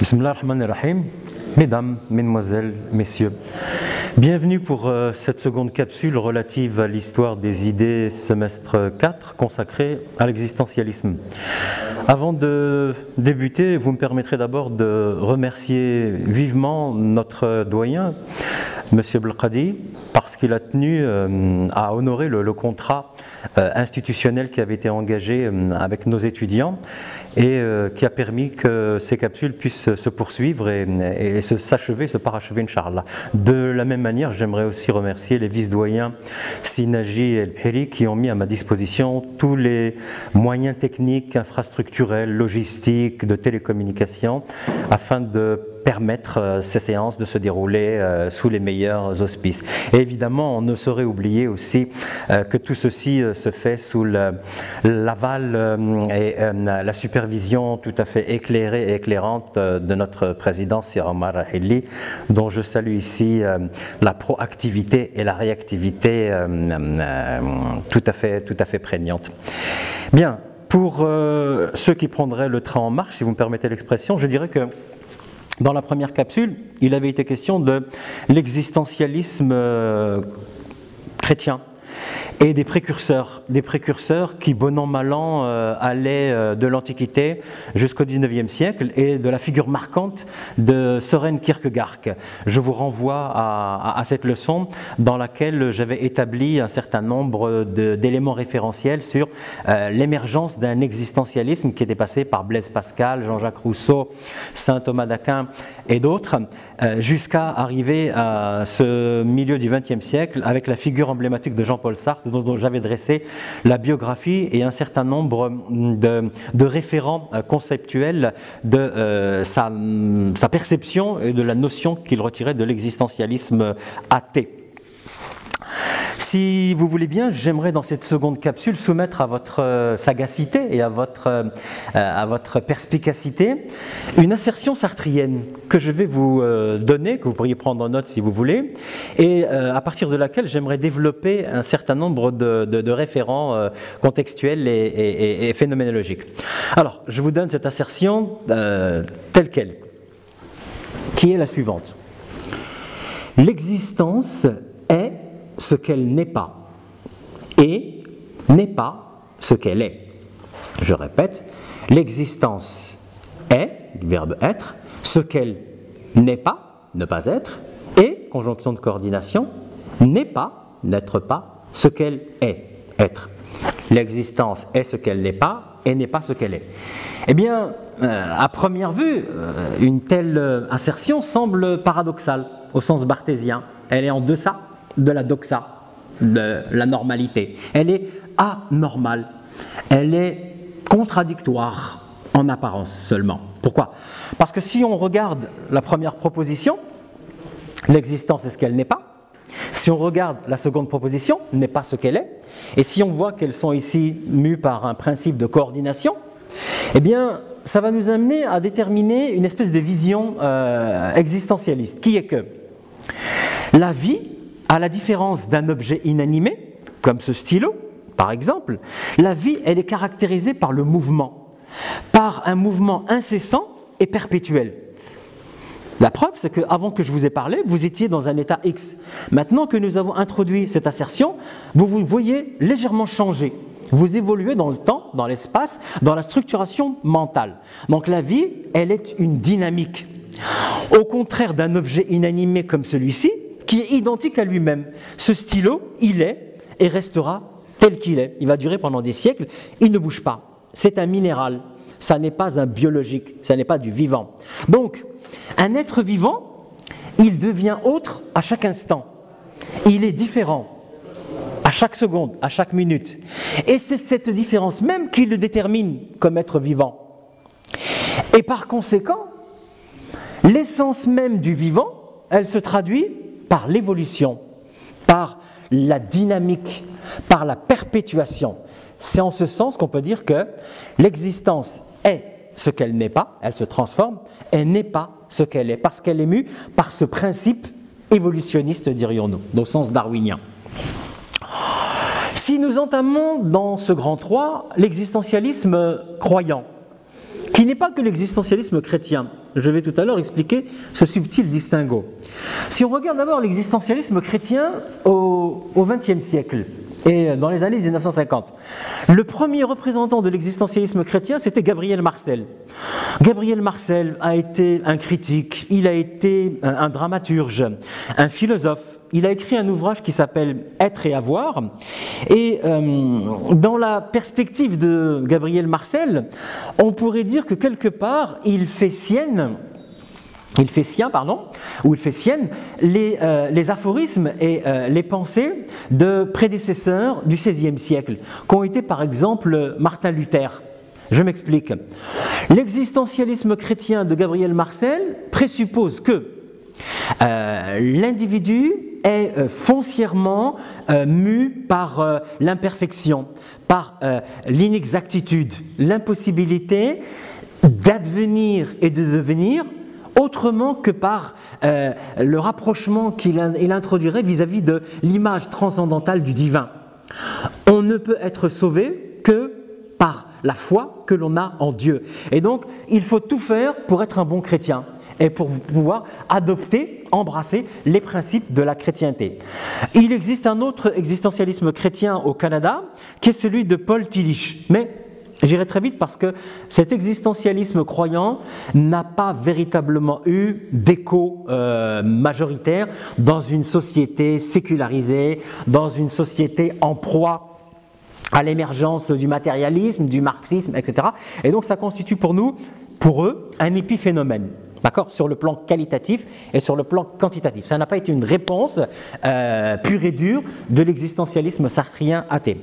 Bismillah ar-Rahman ar-Rahim. Mesdames, Mesdemoiselles, Messieurs, bienvenue pour cette seconde capsule relative à l'histoire des idées semestre 4 consacrée à l'existentialisme. Avant de débuter, vous me permettrez d'abord de remercier vivement notre doyen, M. Belkadi, parce qu'il a tenu à honorer le contrat institutionnel qui avait été engagé avec nos étudiants et qui a permis que ces capsules puissent se poursuivre et se parachever, Inch'Allah. De la même manière, j'aimerais aussi remercier les vice-doyens Sinaji et El Bhiri qui ont mis à ma disposition tous les moyens techniques, infrastructurels, logistiques, de télécommunication, afin de permettre ces séances de se dérouler sous les meilleurs auspices. Et évidemment, on ne saurait oublier aussi que tout ceci se fait sous l'aval et la supervision tout à fait éclairée et éclairante de notre président Sir Omar Rahili, dont je salue ici la proactivité et la réactivité tout à fait prégnante. Bien, pour ceux qui prendraient le train en marche, si vous me permettez l'expression, je dirais que dans la première capsule, il avait été question de l'existentialisme chrétien et des précurseurs qui, bon an, mal an, allaient de l'Antiquité jusqu'au XIXe siècle, et de la figure marquante de Søren Kierkegaard. Je vous renvoie à cette leçon dans laquelle j'avais établi un certain nombre d'éléments référentiels sur l'émergence d'un existentialisme qui était passé par Blaise Pascal, Jean-Jacques Rousseau, saint Thomas d'Aquin et d'autres, jusqu'à arriver à ce milieu du XXe siècle avec la figure emblématique de Jean-Paul Sartre, dont j'avais dressé la biographie et un certain nombre de référents conceptuels de sa perception et de la notion qu'il retirait de l'existentialisme athée. Si vous voulez bien, j'aimerais dans cette seconde capsule soumettre à votre sagacité et à votre perspicacité une assertion sartrienne que je vais vous donner, que vous pourriez prendre en note si vous voulez, et à partir de laquelle j'aimerais développer un certain nombre de référents contextuels et phénoménologiques. Alors, je vous donne cette assertion telle qu'elle, qui est la suivante. L'existence est ce qu'elle n'est pas, et n'est pas ce qu'elle est. Je répète, l'existence est, du verbe être, ce qu'elle n'est pas, ne pas être, et, conjonction de coordination, n'est pas, n'être pas, ce qu'elle est, être. L'existence est ce qu'elle n'est pas, et n'est pas ce qu'elle est. Eh bien, à première vue, une telle assertion semble paradoxale, au sens barthésien. Elle est en deçà de la doxa, de la normalité. Elle est anormale. Elle est contradictoire en apparence seulement. Pourquoi? Parce que si on regarde la première proposition, l'existence est ce qu'elle n'est pas. Si on regarde la seconde proposition, n'est pas ce qu'elle est. Et si on voit qu'elles sont ici mues par un principe de coordination, eh bien, ça va nous amener à déterminer une espèce de vision existentialiste, qui est que la vie, à la différence d'un objet inanimé, comme ce stylo, par exemple, la vie, elle est caractérisée par le mouvement, par un mouvement incessant et perpétuel. La preuve, c'est qu'avant que je vous ai parlé, vous étiez dans un état X. Maintenant que nous avons introduit cette assertion, vous vous voyez légèrement changer. Vous évoluez dans le temps, dans l'espace, dans la structuration mentale. Donc la vie, elle est une dynamique. Au contraire d'un objet inanimé comme celui-ci, qui est identique à lui-même. Ce stylo, il est et restera tel qu'il est. Il va durer pendant des siècles, il ne bouge pas. C'est un minéral, ça n'est pas un biologique, ça n'est pas du vivant. Donc, un être vivant, il devient autre à chaque instant. Il est différent à chaque seconde, à chaque minute. Et c'est cette différence même qui le détermine comme être vivant. Et par conséquent, l'essence même du vivant, elle se traduit par l'évolution, par la dynamique, par la perpétuation. C'est en ce sens qu'on peut dire que l'existence est ce qu'elle n'est pas, elle se transforme, elle n'est pas ce qu'elle est, parce qu'elle est mue par ce principe évolutionniste, dirions-nous, au sens darwinien. Si nous entamons dans ce grand 3 l'existentialisme croyant, qui n'est pas que l'existentialisme chrétien. Je vais tout à l'heure expliquer ce subtil distinguo. Si on regarde d'abord l'existentialisme chrétien au XXe siècle, et dans les années 1950. Le premier représentant de l'existentialisme chrétien, c'était Gabriel Marcel. Gabriel Marcel a été un critique, il a été un dramaturge, un philosophe. Il a écrit un ouvrage qui s'appelle « Être et avoir ». Et dans la perspective de Gabriel Marcel, on pourrait dire que quelque part, il fait sienne les aphorismes et les pensées de prédécesseurs du XVIe siècle, qui ont été par exemple Martin Luther. Je m'explique. L'existentialisme chrétien de Gabriel Marcel présuppose que l'individu est foncièrement mu par l'imperfection, par l'inexactitude, l'impossibilité d'advenir et de devenir autrement que par le rapprochement qu'il introduirait vis-à-vis de l'image transcendantale du divin. On ne peut être sauvé que par la foi que l'on a en Dieu. Et donc, il faut tout faire pour être un bon chrétien et pour pouvoir adopter, embrasser les principes de la chrétienté. Il existe un autre existentialisme chrétien au Canada qui est celui de Paul Tillich. Mais j'irai très vite parce que cet existentialisme croyant n'a pas véritablement eu d'écho majoritaire dans une société sécularisée, dans une société en proie à l'émergence du matérialisme, du marxisme, etc. Et donc ça constitue pour eux, un épiphénomène. D'accord, sur le plan qualitatif et sur le plan quantitatif. Ça n'a pas été une réponse pure et dure de l'existentialisme sartrien athée.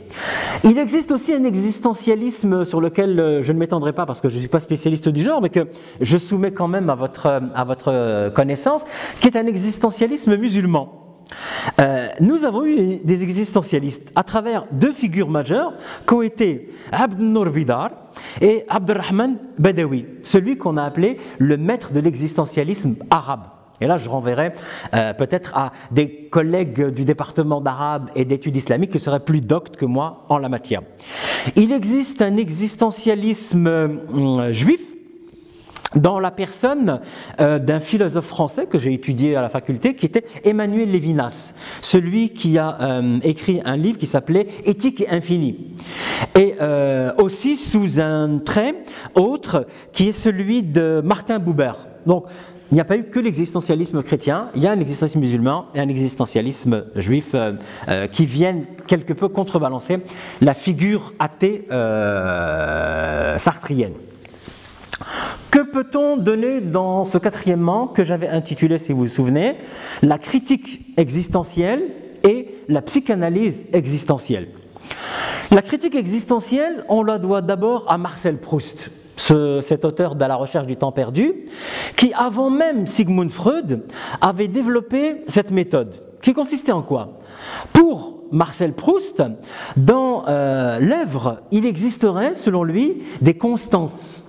Il existe aussi un existentialisme sur lequel je ne m'étendrai pas parce que je ne suis pas spécialiste du genre, mais que je soumets quand même à votre connaissance, qui est un existentialisme musulman. Nous avons eu des existentialistes à travers deux figures majeures qui ont été Abd Nour Bidar et Abdelrahman Badawi, celui qu'on a appelé le maître de l'existentialisme arabe. Et là, je renverrai peut-être à des collègues du département d'arabe et d'études islamiques qui seraient plus doctes que moi en la matière. Il existe un existentialisme juif dans la personne d'un philosophe français que j'ai étudié à la faculté, qui était Emmanuel Lévinas, celui qui a écrit un livre qui s'appelait « Éthique et infini ». Et aussi sous un trait autre qui est celui de Martin Buber. Donc, il n'y a pas eu que l'existentialisme chrétien, il y a un existentialisme musulman et un existentialisme juif qui viennent quelque peu contrebalancer la figure athée sartrienne. Que peut-on donner dans ce quatrièmement que j'avais intitulé, si vous vous souvenez, la critique existentielle et la psychanalyse existentielle? La critique existentielle, on la doit d'abord à Marcel Proust, cet auteur de La recherche du temps perdu, qui avant même Sigmund Freud avait développé cette méthode, qui consistait en quoi? Pour Marcel Proust, dans l'œuvre, il existerait, selon lui, des constances,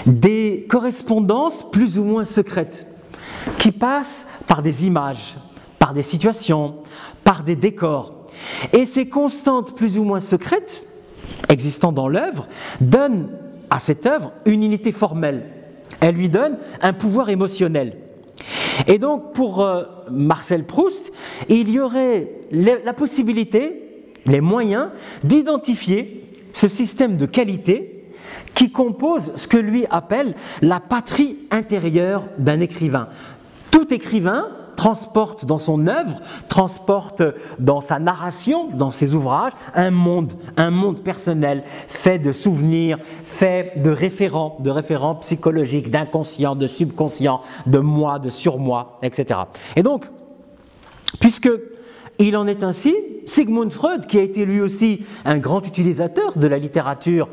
des correspondances plus ou moins secrètes qui passent par des images, par des situations, par des décors. Et ces constantes plus ou moins secrètes existant dans l'œuvre donnent à cette œuvre une unité formelle. Elle lui donne un pouvoir émotionnel. Et donc pour Marcel Proust, il y aurait la possibilité, les moyens d'identifier ce système de qualité qui compose ce que lui appelle la patrie intérieure d'un écrivain. Tout écrivain transporte dans son œuvre, transporte dans sa narration, dans ses ouvrages, un monde personnel fait de souvenirs, fait de référents psychologiques, d'inconscient, de subconscient, de moi, de surmoi, etc. Et donc, puisque il en est ainsi, Sigmund Freud, qui a été lui aussi un grand utilisateur de la littérature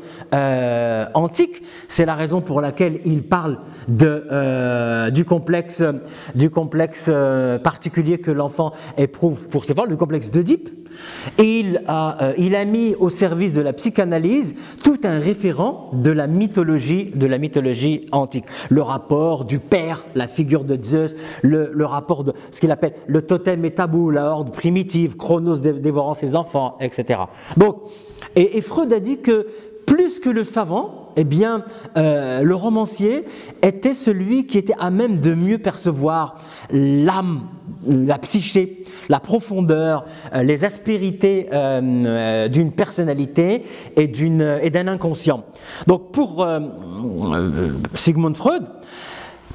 antique, c'est la raison pour laquelle il parle du complexe particulier que l'enfant éprouve pour ses parents, du complexe d'Oedipe. Il a mis au service de la psychanalyse tout un référent de la mythologie antique. Le rapport du père, la figure de Zeus, le rapport de ce qu'il appelle le totem et tabou, la horde primitive, Chronos dévorant ses enfants, etc. Donc, et Freud a dit que plus plus que le savant, eh bien, le romancier était celui qui était à même de mieux percevoir l'âme, la psyché, la profondeur, les aspérités d'une personnalité et d'un inconscient. Donc pour Sigmund Freud,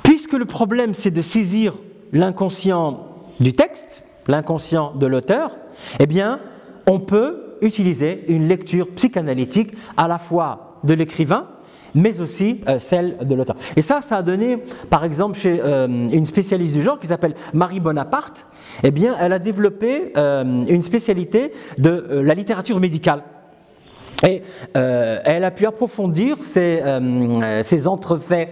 puisque le problème c'est de saisir l'inconscient du texte, l'inconscient de l'auteur, eh bien, on peut utiliser une lecture psychanalytique à la fois de l'écrivain, mais aussi celle de l'auteur. Et ça a donné, par exemple, chez une spécialiste du genre qui s'appelle Marie Bonaparte, eh bien, elle a développé une spécialité de la littérature médicale. Et elle a pu approfondir ces entrefaits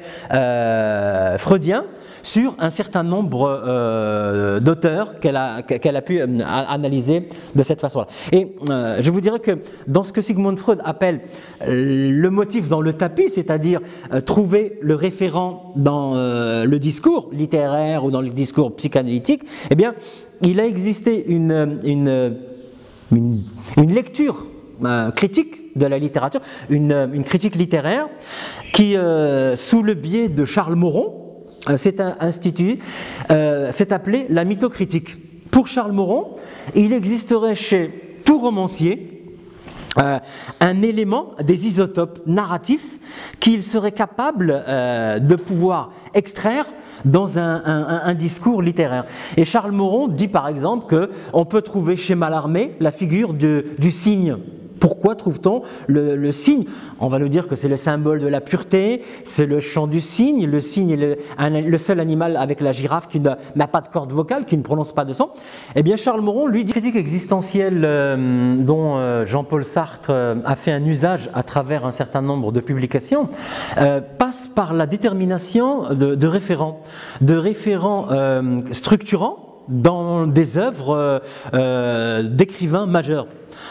freudiens sur un certain nombre d'auteurs qu'elle a pu analyser de cette façon-là. Et je vous dirais que dans ce que Sigmund Freud appelle le motif dans le tapis, c'est-à-dire trouver le référent dans le discours littéraire ou dans le discours psychanalytique, eh bien, il a existé une lecture critique de la littérature, une critique littéraire qui, sous le biais de Charles Moron, s'est appelée la mythocritique. Pour Charles Moron, il existerait chez tout romancier un élément, des isotopes narratifs qu'il serait capable de pouvoir extraire dans un discours littéraire. Et Charles Moron dit par exemple qu'on peut trouver chez Mallarmé la figure du cygne. Pourquoi trouve-t-on le cygne? On va nous dire que c'est le symbole de la pureté, c'est le chant du cygne. Le cygne est le seul animal avec la girafe qui n'a pas de corde vocale, qui ne prononce pas de son. Eh bien, Charles Moron, lui, dit critique existentielle dont Jean-Paul Sartre a fait un usage à travers un certain nombre de publications, passe par la détermination de référents structurants dans des œuvres d'écrivains majeurs.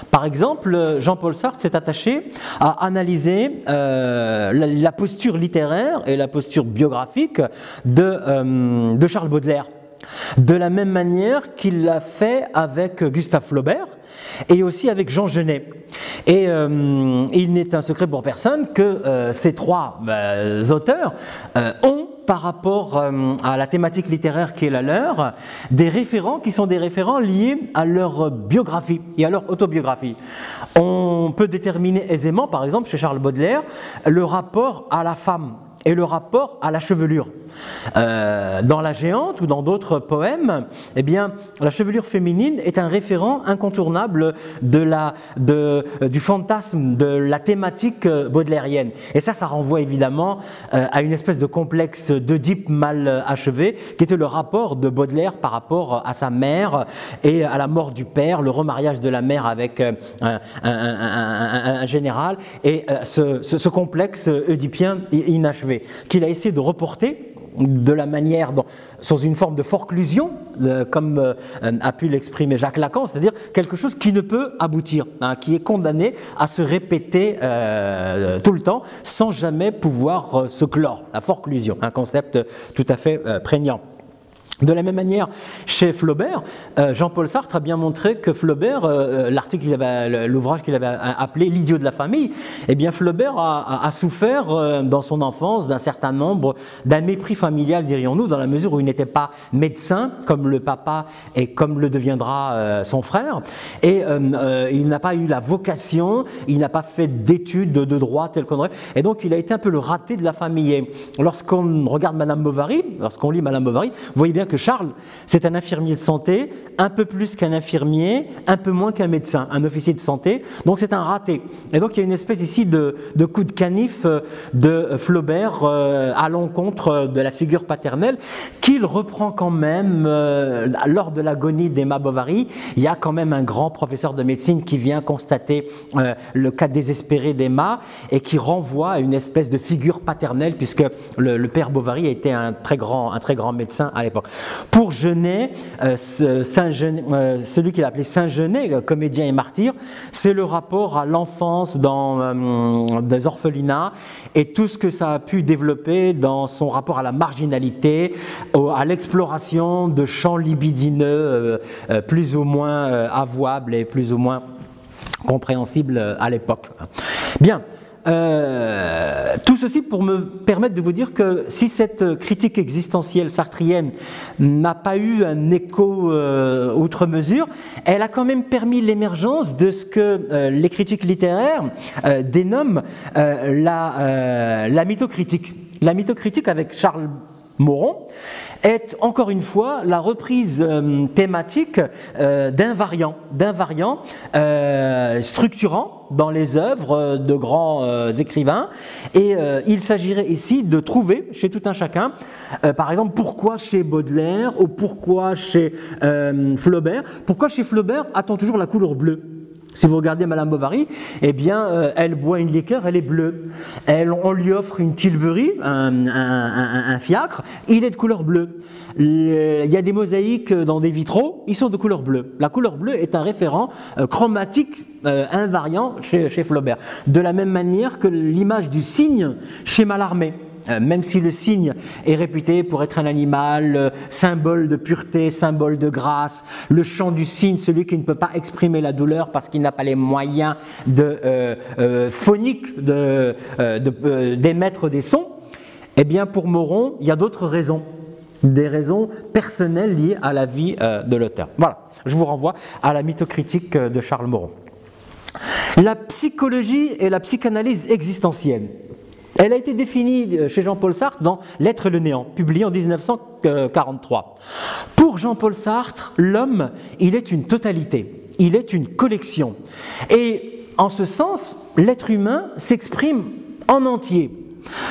Par exemple, Jean-Paul Sartre s'est attaché à analyser la posture littéraire et la posture biographique de Charles Baudelaire, de la même manière qu'il l'a fait avec Gustave Flaubert et aussi avec Jean Genet. Et il n'est un secret pour personne que ces trois auteurs ont, par rapport à la thématique littéraire qui est la leur, des référents qui sont des référents liés à leur biographie et à leur autobiographie. On peut déterminer aisément, par exemple, chez Charles Baudelaire, le rapport à la femme et le rapport à la chevelure. Dans La Géante ou dans d'autres poèmes, eh bien, la chevelure féminine est un référent incontournable du fantasme, de la thématique baudelairienne. Et ça renvoie évidemment à une espèce de complexe d'Oedipe mal achevé, qui était le rapport de Baudelaire par rapport à sa mère et à la mort du père, le remariage de la mère avec un général, et ce complexe oedipien inachevé, qu'il a essayé de reporter de la manière, sous une forme de forclusion, comme a pu l'exprimer Jacques Lacan, c'est-à-dire quelque chose qui ne peut aboutir, qui est condamné à se répéter tout le temps, sans jamais pouvoir se clore. La forclusion, un concept tout à fait prégnant. De la même manière, chez Flaubert, Jean-Paul Sartre a bien montré que Flaubert, l'ouvrage qu'il avait appelé L'idiot de la famille, eh bien Flaubert a souffert dans son enfance d'un mépris familial, dirions-nous, dans la mesure où il n'était pas médecin comme le papa et comme le deviendra son frère, et il n'a pas eu la vocation, il n'a pas fait d'études de droit tel qu'on aurait, et donc il a été un peu le raté de la famille. Et lorsqu'on regarde Madame Bovary, lorsqu'on lit Madame Bovary, vous voyez bien que Charles, c'est un infirmier de santé, un peu plus qu'un infirmier, un peu moins qu'un médecin, un officier de santé, donc c'est un raté. Et donc il y a une espèce ici de coup de canif de Flaubert à l'encontre de la figure paternelle, qu'il reprend quand même lors de l'agonie d'Emma Bovary. Il y a quand même un grand professeur de médecine qui vient constater le cas désespéré d'Emma et qui renvoie à une espèce de figure paternelle, puisque le père Bovary était un très grand médecin à l'époque. Pour Genet, celui qu'il appelait Saint-Genet, comédien et martyr, c'est le rapport à l'enfance dans des orphelinats et tout ce que ça a pu développer dans son rapport à la marginalité, à l'exploration de champs libidineux plus ou moins avouables et plus ou moins compréhensibles à l'époque. Bien. tout ceci pour me permettre de vous dire que si cette critique existentielle sartrienne n'a pas eu un écho outre mesure, elle a quand même permis l'émergence de ce que les critiques littéraires dénomment la mythocritique. La mythocritique avec Charles Moron est encore une fois la reprise thématique d'un variant structurant dans les œuvres de grands écrivains, et il s'agirait ici de trouver chez tout un chacun, par exemple, pourquoi chez Baudelaire ou pourquoi chez Flaubert, pourquoi chez Flaubert a-t-on toujours la couleur bleue? Si vous regardez Madame Bovary, eh bien, elle boit une liqueur, elle est bleue. On lui offre une Tilbury, un fiacre, il est de couleur bleue. Il y a des mosaïques dans des vitraux, ils sont de couleur bleue. La couleur bleue est un référent chromatique invariant chez Flaubert. De la même manière que l'image du cygne chez Mallarmé. Même si le cygne est réputé pour être un animal symbole de pureté, symbole de grâce, le chant du cygne, celui qui ne peut pas exprimer la douleur parce qu'il n'a pas les moyens phoniques d'émettre des sons, eh bien pour Moron, il y a d'autres raisons, des raisons personnelles liées à la vie de l'auteur. Voilà, je vous renvoie à la mythocritique de Charles Moron. La psychologie et la psychanalyse existentielle. Elle a été définie chez Jean-Paul Sartre dans L'être et le néant, publié en 1943. Pour Jean-Paul Sartre, l'homme, il est une totalité, il est une collection. Et en ce sens, l'être humain s'exprime en entier,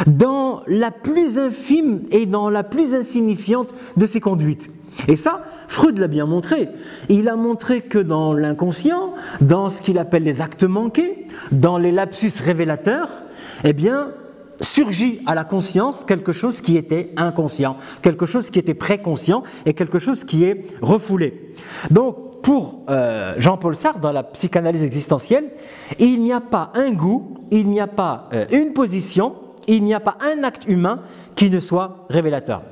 dans la plus infime et dans la plus insignifiante de ses conduites. Et ça, Freud l'a bien montré. Il a montré que dans l'inconscient, dans ce qu'il appelle les actes manqués, dans les lapsus révélateurs, eh bien, surgit à la conscience quelque chose qui était inconscient, quelque chose qui était préconscient et quelque chose qui est refoulé. Donc, pour Jean-Paul Sartre, dans la psychanalyse existentielle, il n'y a pas un goût, il n'y a pas une position, il n'y a pas un acte humain qui ne soit révélateur.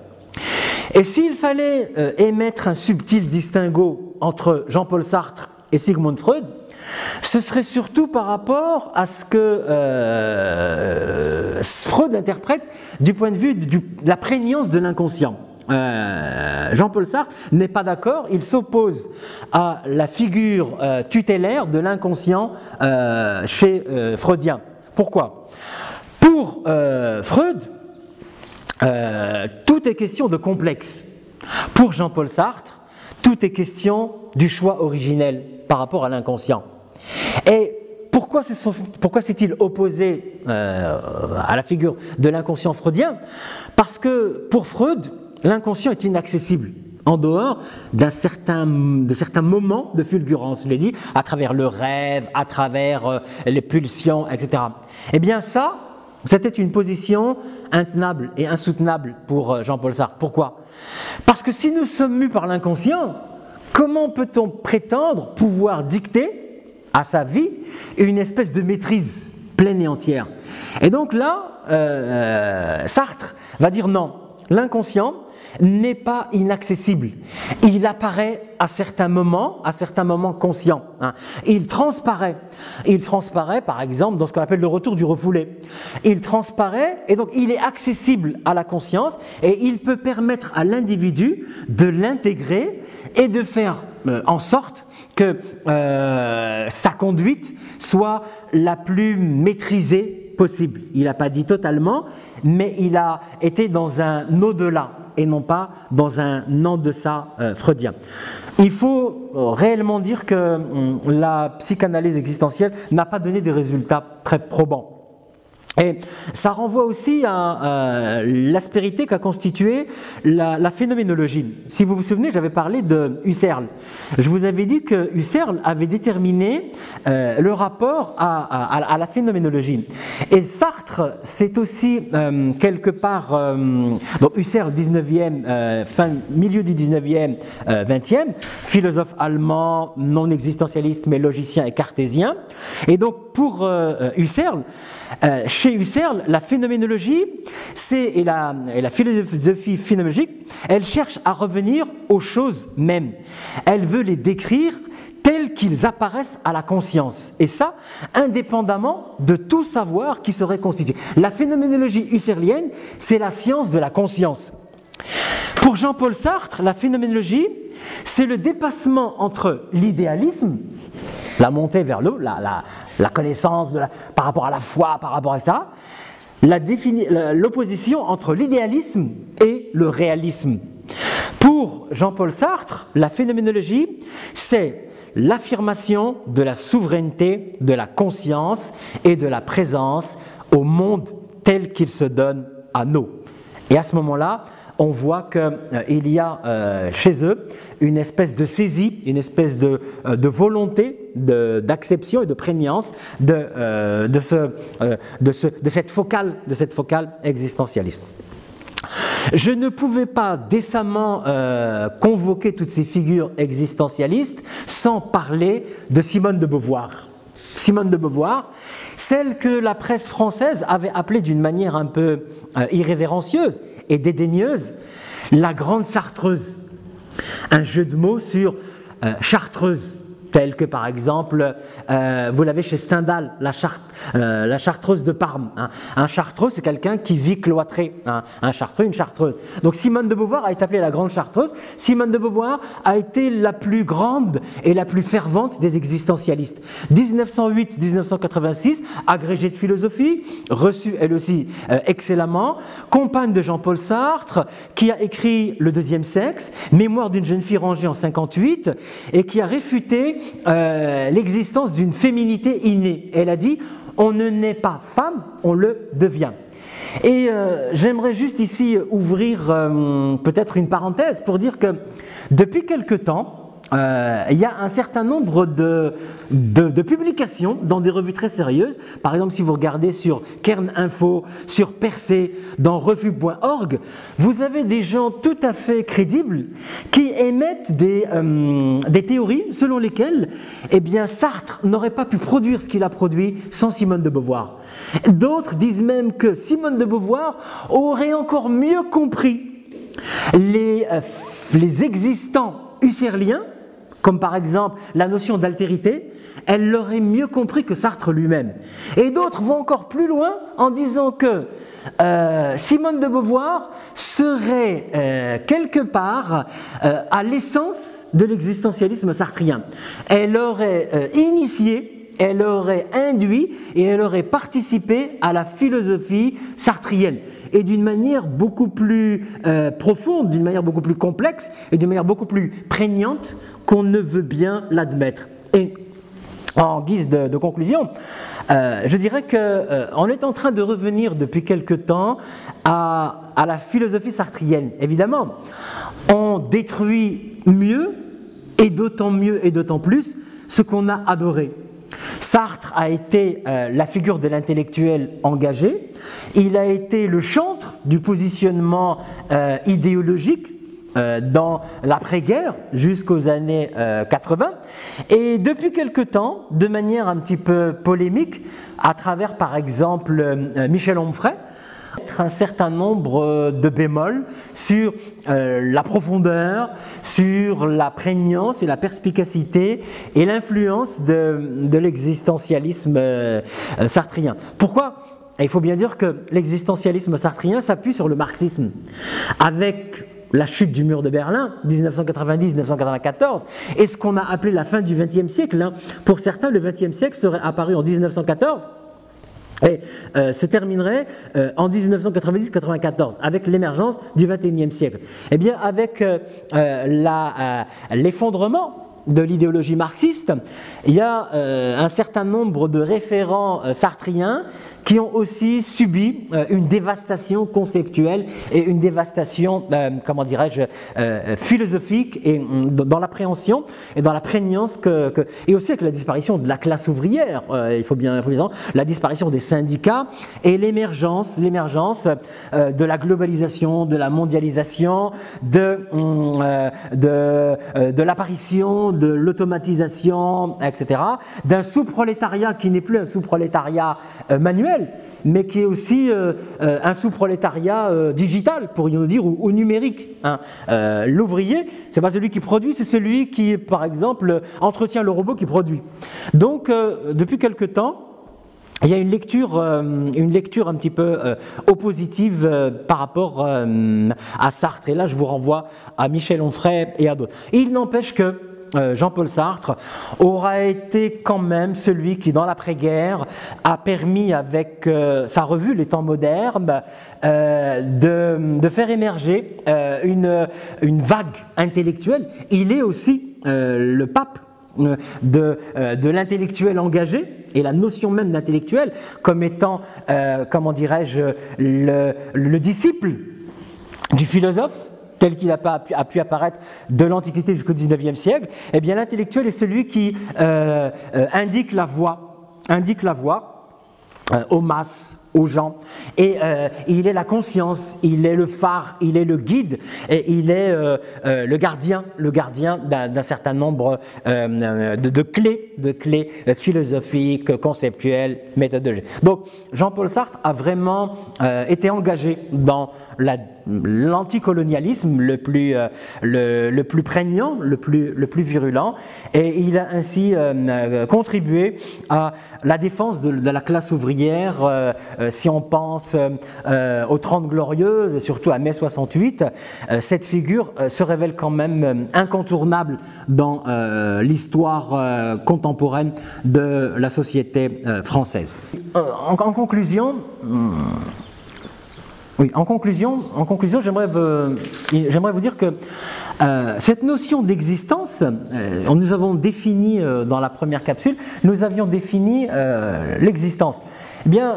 Et s'il fallait émettre un subtil distinguo entre Jean-Paul Sartre et Sigmund Freud, ce serait surtout par rapport à ce que Freud interprète du point de vue de la prégnance de l'inconscient. Jean-Paul Sartre n'est pas d'accord, il s'oppose à la figure tutélaire de l'inconscient chez Freudien. Pourquoi? Pour Freud, tout est question de complexe. Pour Jean-Paul Sartre, tout est question du choix originel par rapport à l'inconscient. Et pourquoi s'est-il opposé à la figure de l'inconscient freudien? Parce que pour Freud, l'inconscient est inaccessible, en dehors de certains moments de fulgurance, je l'ai dit, à travers le rêve, à travers les pulsions, etc. Eh bien ça, c'était une position intenable et insoutenable pour Jean-Paul Sartre. Pourquoi? Parce que si nous sommes mus par l'inconscient, comment peut-on prétendre pouvoir dicter à sa vie une espèce de maîtrise pleine et entière? Et donc là, Sartre va dire non, l'inconscient n'est pas inaccessible. Il apparaît à certains moments conscients. Il transparaît par exemple dans ce qu'on appelle le retour du refoulé. Il transparaît et donc il est accessible à la conscience et il peut permettre à l'individu de l'intégrer et de faire en sorte que sa conduite soit la plus maîtrisée possible. Il n'a pas dit totalement, mais il a été dans un au-delà et non pas dans un en-deçà freudien. Il faut réellement dire que la psychanalyse existentielle n'a pas donné des résultats très probants. Et ça renvoie aussi à l'aspérité qu'a constituée la phénoménologie. Si vous vous souvenez, j'avais parlé de Husserl. Je vous avais dit que Husserl avait déterminé le rapport à la phénoménologie. Et Sartre, c'est aussi quelque part, donc Husserl 19e, milieu du 19e, 20e, philosophe allemand, non existentialiste mais logicien et cartésien. Et donc pour Husserl, chez Husserl, la phénoménologie et la philosophie phénoménologique, elle cherche à revenir aux choses mêmes. Elle veut les décrire tels qu'ils apparaissent à la conscience. Et ça, indépendamment de tout savoir qui serait constitué. La phénoménologie husserlienne, c'est la science de la conscience. Pour Jean-Paul Sartre, la phénoménologie, c'est le dépassement entre l'idéalisme, la montée vers l'eau, la connaissance par rapport à la foi, par rapport à etc., l'opposition entre l'idéalisme et le réalisme. Pour Jean-Paul Sartre, la phénoménologie, c'est l'affirmation de la souveraineté, de la conscience et de la présence au monde tel qu'il se donne à nous. Et à ce moment-là, on voit qu'il y a chez eux une espèce de saisie, une espèce de volonté d'acception et de prégnance de cette focale existentialiste. Je ne pouvais pas décemment convoquer toutes ces figures existentialistes sans parler de Simone de Beauvoir. Simone de Beauvoir, celle que la presse française avait appelée d'une manière un peu irrévérencieuse et dédaigneuse, la grande Sartreuse. Un jeu de mots sur chartreuse, tel que par exemple, vous l'avez chez Stendhal, la chartreuse de Parme. Un chartreux, c'est quelqu'un qui vit cloîtré. Un chartreux, une chartreuse. Donc Simone de Beauvoir a été appelée la grande chartreuse. Simone de Beauvoir a été la plus grande et la plus fervente des existentialistes. 1908-1986, agrégée de philosophie, reçue elle aussi excellemment, compagne de Jean-Paul Sartre, qui a écrit Le deuxième sexe, Mémoire d'une jeune fille rangée en 58, et qui a réfuté l'existence d'une féminité innée. Elle a dit « on ne naît pas femme, on le devient ». Et j'aimerais juste ici ouvrir peut-être une parenthèse pour dire que depuis quelque temps, il y a un certain nombre de publications dans des revues très sérieuses. Par exemple, si vous regardez sur Kern Info, sur Percé, dans revue.org, vous avez des gens tout à fait crédibles qui émettent des théories selon lesquelles Sartre n'aurait pas pu produire ce qu'il a produit sans Simone de Beauvoir. D'autres disent même que Simone de Beauvoir aurait encore mieux compris les existants husserliens, comme par exemple la notion d'altérité, elle l'aurait mieux compris que Sartre lui-même. Et d'autres vont encore plus loin en disant que Simone de Beauvoir serait quelque part à l'essence de l'existentialisme sartrien. Elle aurait initié, elle aurait induit et elle aurait participé à la philosophie sartrienne. Et d'une manière beaucoup plus profonde, d'une manière beaucoup plus complexe et d'une manière beaucoup plus prégnante qu'on ne veut bien l'admettre. Et en guise de conclusion, je dirais qu'on est en train de revenir depuis quelque temps à la philosophie sartrienne. Évidemment, on détruit mieux et d'autant plus ce qu'on a adoré. Sartre a été la figure de l'intellectuel engagé, il a été le chantre du positionnement idéologique dans l'après-guerre jusqu'aux années 80, et depuis quelque temps, de manière un petit peu polémique, à travers par exemple Michel Onfray, un certain nombre de bémols sur la profondeur, sur la prégnance et la perspicacité et l'influence de l'existentialisme sartrien. Pourquoi ? Il faut bien dire que l'existentialisme sartrien s'appuie sur le marxisme. Avec la chute du mur de Berlin, 1990-1994, et ce qu'on a appelé la fin du XXe siècle. Pour certains, le XXe siècle serait apparu en 1914 et se terminerait en 1990-94 avec l'émergence du XXIe siècle. Eh bien, avec l'effondrement de l'idéologie marxiste, il y a un certain nombre de référents sartriens qui ont aussi subi une dévastation conceptuelle et une dévastation, comment dirais-je, philosophique et dans l'appréhension et dans la prégnance et aussi avec la disparition de la classe ouvrière, il faut bien dire, la disparition des syndicats et l'émergence de la globalisation, de la mondialisation, de l'apparition l'invention de l'automatisation, etc., d'un sous-prolétariat qui n'est plus un sous-prolétariat manuel, mais qui est aussi un sous-prolétariat digital, pourrions-nous dire, ou numérique. Hein. L'ouvrier, c'est pas celui qui produit, c'est celui qui, par exemple, entretient le robot qui produit. Donc, depuis quelque temps, il y a une lecture un petit peu oppositive par rapport à Sartre. Et là, je vous renvoie à Michel Onfray et à d'autres. Il n'empêche que Jean-Paul Sartre aura été quand même celui qui, dans l'après-guerre, a permis, avec sa revue Les Temps modernes, de faire émerger une vague intellectuelle. Il est aussi le pape de l'intellectuel engagé, et la notion même d'intellectuel comme étant, comment dirais-je, le disciple du philosophe tel qu'il a pu apparaître de l'Antiquité jusqu'au XIXe siècle. Eh bien, l'intellectuel est celui qui indique la voie aux masses, aux gens, et il est la conscience, il est le phare, il est le guide, et il est le gardien d'un certain nombre de clés philosophiques, conceptuelles, méthodologiques. Donc Jean-Paul Sartre a vraiment été engagé dans l'anticolonialisme le plus prégnant, le plus virulent, et il a ainsi contribué à la défense de la classe ouvrière. Si on pense aux 30 Glorieuses et surtout à mai 68, cette figure se révèle quand même incontournable dans l'histoire contemporaine de la société française. En conclusion, j'aimerais vous dire que cette notion d'existence, nous avons défini dans la première capsule, nous avions défini l'existence. Eh bien,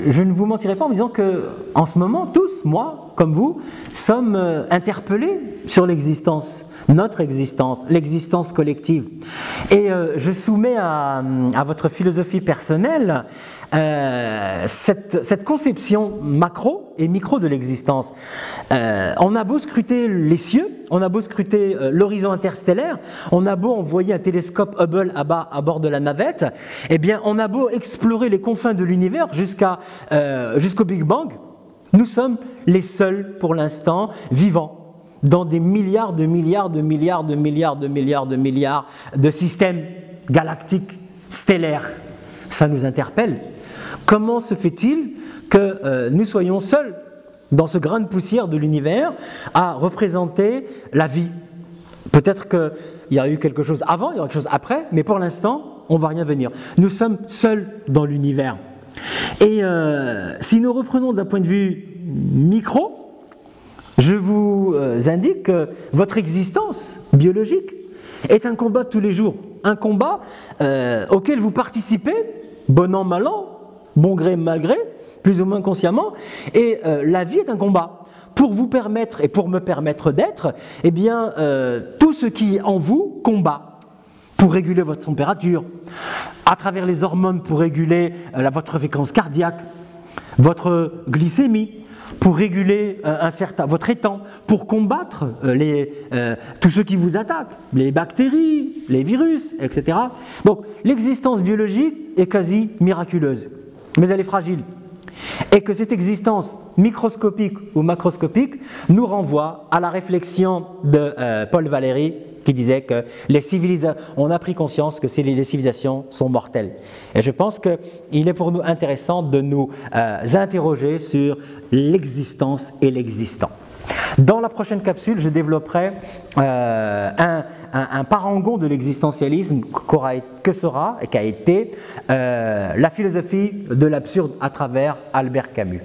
je ne vous mentirai pas en disant que, en ce moment, tous, moi, comme vous, sommes interpellés sur l'existence, notre existence, l'existence collective. Et je soumets à votre philosophie personnelle cette conception macro et micro de l'existence. On a beau scruter les cieux, on a beau scruter l'horizon interstellaire, on a beau envoyer un télescope Hubble à bord de la navette, eh bien, on a beau explorer les confins de l'univers jusqu'au Big Bang, nous sommes les seuls, pour l'instant, vivants dans des milliards de systèmes galactiques, stellaires. Ça nous interpelle. Comment se fait-il que nous soyons seuls dans ce grain de poussière de l'univers à représenter la vie? Peut-être qu'il y a eu quelque chose avant, il y aura quelque chose après, mais pour l'instant, on ne va rien venir. Nous sommes seuls dans l'univers. Et si nous reprenons d'un point de vue micro, je vous indique que votre existence biologique est un combat de tous les jours, un combat auquel vous participez, bon an, mal an, bon gré, mal gré, plus ou moins consciemment, et la vie est un combat. Pour vous permettre et pour me permettre d'être, eh bien, tout ce qui est en vous combat pour réguler votre température, à travers les hormones pour réguler votre fréquence cardiaque, votre glycémie, pour réguler votre étang, pour combattre tous ceux qui vous attaquent, les bactéries, les virus, etc. Donc l'existence biologique est quasi miraculeuse, mais elle est fragile. Et que cette existence microscopique ou macroscopique nous renvoie à la réflexion de Paul Valéry, qui disait que on a pris conscience que les civilisations sont mortelles. Et je pense qu'il est pour nous intéressant de nous interroger sur l'existence et l'existant. Dans la prochaine capsule, je développerai un parangon de l'existentialisme que sera et qu'a été la philosophie de l'absurde à travers Albert Camus.